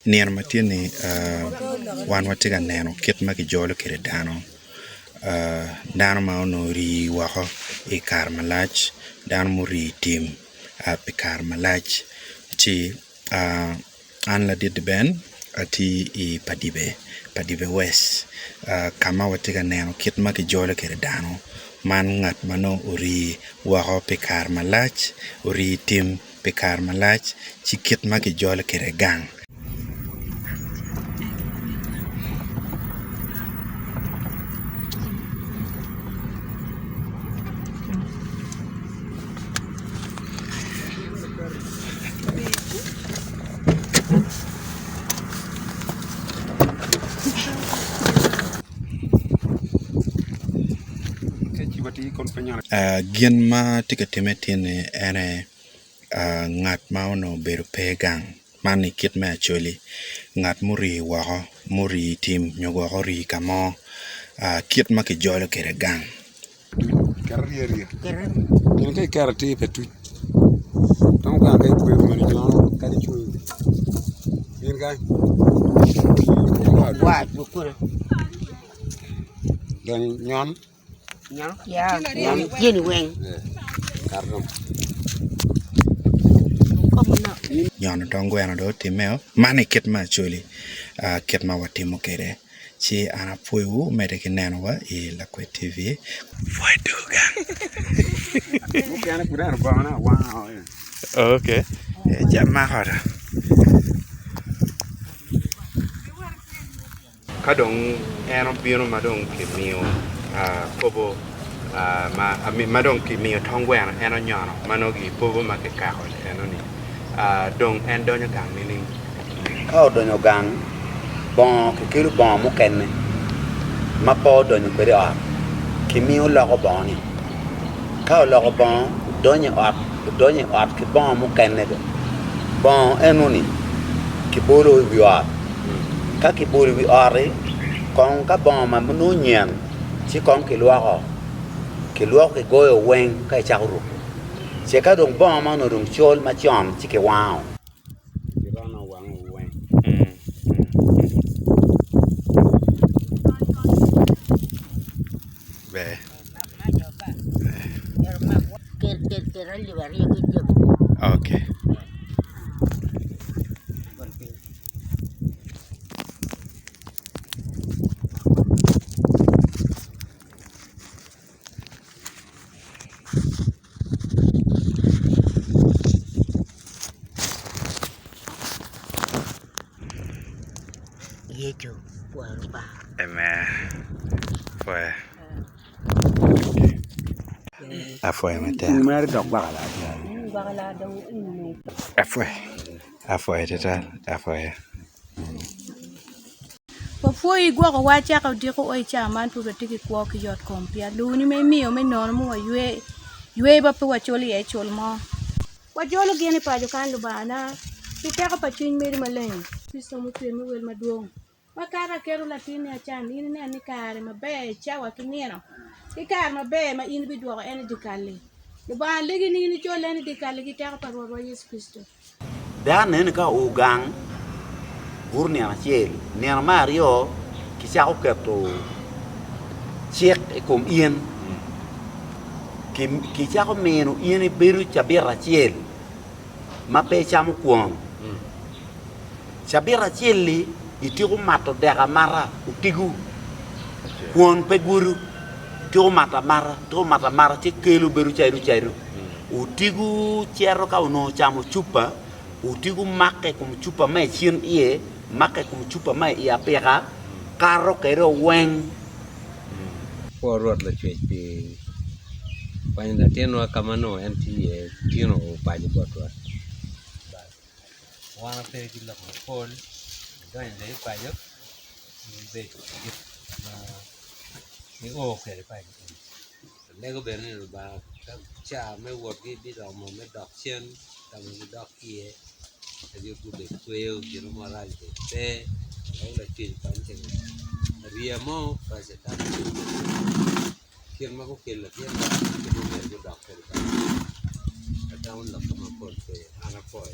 Nian matini wan watiga neno kit ma kijolo kire dano. Dano ma ono ri wako I kar malach, dano muri tim pi kar malach ci an la dit ben ati I Padibe West. Kama watiga neno kit ma kijolo kire dano man ngat mano uri wako pi kar malach, uri tim pi kar malach ci kit ma kijolo kire gang. Gin ma tika time tini ene ngat ma ono bedo pegang mani kit me Acholi ngat muri wako muri tim nyogo wako ri kamo kit ma kijolo kere gang Yang kai karate petu tong ka kai pwe mani jono ka di chui yin kai wa bukure dan nyon ya yin weng kardom nyono tongweno do timeo mani kit ma Acholi kit ma watimo kere ci ana pwewu mede ki neno wa I Lakwed TV fwe duga kana kudana bana wow okay jama hora kadong eno bino madong kimio pobo madong kimio tongweno eno nyono manogi pobo makekako eno ni dong en donyo gang nini Kao donyo gang bon kikiru bon mo kenne ma po donyo kwere a kimi o logo bon ni kao logo bon donyo ap ki bon mo kenne de bon enuni ki bolo wi a ka ki bolo wi are kon ka bon ma no nyen ci kon ki lo ki goyo wen ka chakuru ci ka dong bon ma no dong chol ma chom ci ke wow kirana wang wen be okay yecho waruba fue afue mate mer dok bagala afue total afue Before you go watch out diko oi chaman pu tiki kwa ki yot kompia luni me mio me non mo yue ba pu Acholi e chol mo wajolo gene pa jo kan lubana pitaka pa chin me maleng piso mo tue me wel maduong makara kero latini achan ini ne ni kare mabe chawa kinino ikar mabe ma in bi duogo ene dikali ba legi ni chol ene dikali ki taka pa ro Yesu Kristo dan ne ka o gang burni ana ciel ne Mario ki sa ko keto chek e kom ien ki sa ko meno ien e beru chabira ciel ma pe cham kuon chabira ciel li itigo mato daga mara utigu kuon pe guru to mata mara ti kelu beru chairu utigu chiaro ka uno chamo chupa utigu make kum chupa mai chin ie make kum chupa mai ia pera karo kero weng forward la chepi painda teno kamano anti tino paji botwa wana pe kila pol doin le pajo be ni o khere paji lego bene ba cha me wodi di do mo me dok chen ta me dok ie dio ku de kweo gino moral de te au la tin pan te riamo pa se ta kien ma ko kella kien ma ko me dok khere ta un la kama por pe ana poi